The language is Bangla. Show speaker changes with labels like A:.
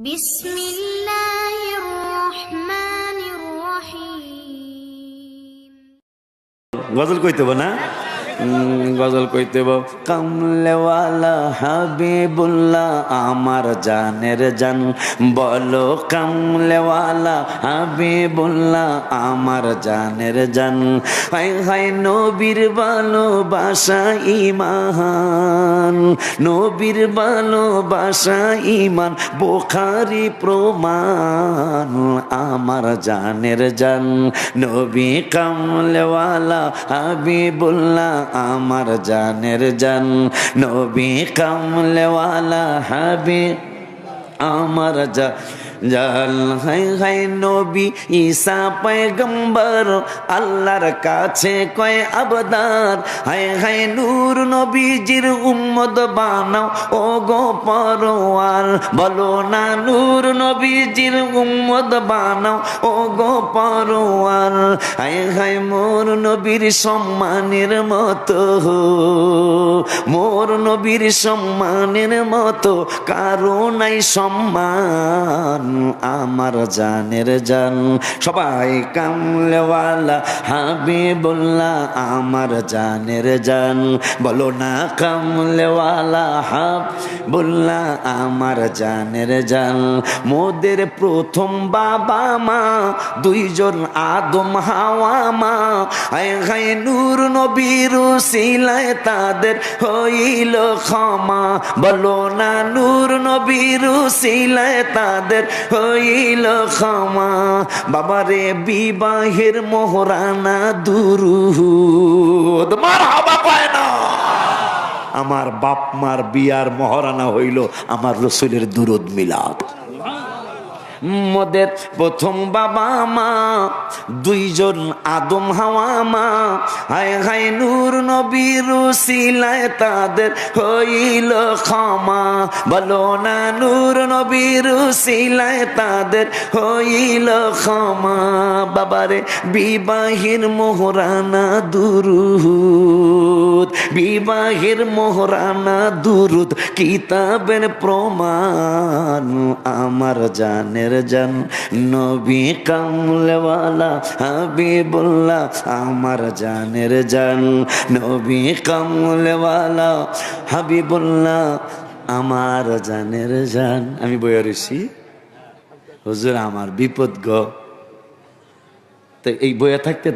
A: বিসমিল্লাহির রহমানির রহিম।
B: গজল কইতে না গজল কইতে কামলেওয়ালা হাবিবুল্লাহ আমার জানের জান, বলো কামলেওয়ালা হাবিবুল্লাহ আমার জানের জান। হায় হায় নবীর ভালোবাসা ঈমান, নবীর ভালোবাসা ঈমান, বুখারী প্রমাণ আমার জানের জান। নবী কামলেওয়ালা হাবিবুল্লাহ আমার জানের জান, নবী কামলেওয়ালা হাবিব আমার জান। হাই হাই নবী ঈসা পয়গম্বর আল্লাহর কাছে কয় আবদার। হাই হাই নূর নবীজির উম্মত বানাও ও গো পরওয়ার, বলো না নূর নবীজির উম্মত বানাও ও গো পরওয়ার। হাই হাই মোর নবীর সম্মানের মতো, মোর নবীর সম্মানের মতো কারো নাই সম্মান আমার জানের জান। সবাই কামলেওয়ালা হাবিবুল্লাহ আমার জানের জান, বলো না কামলেওয়ালা হাবিবুল্লাহ আমার জানের জান। মোদের প্রথম বাবা মা দুইজন আদম হাওয়া মা। হায় হায় নূর নবীর উসিলায় তাদের হইল ক্ষমা, বলো না নূর নবীর উসিলায় তাদের হইল ক্ষমা। বাবারে বিবাহের মোহরানা দুরুদ মারহাবা কয় না। আমার বাপ মার বিয়ার মোহরানা হইল আমার রসুলের দুরুদ মিলাদ। মোদের প্রথম বাবা মা দুইজন আদম হাওয়া মা। হায় হায় নূর নবীর উসিলায় তাদের হইল ক্ষমা, বলো না নূর নবীর উসিলায় তাদের হইল ক্ষমা। বাবারে বিবাহের মোহরানা দুরুদ, বিবাহের মোহরানা দুরুদ কিতাবের প্রমাণ আমার জানের জান। নবী কামলেওয়ালা হাবিবুল্লাহ আমার জানের জান, নবী কামলেওয়ালা হাবিবুল্লাহ আমার জানের জান। আমি বইয়া রইছি হুজুর আমার বিপদ গো, তো এই বইয়া থাকতে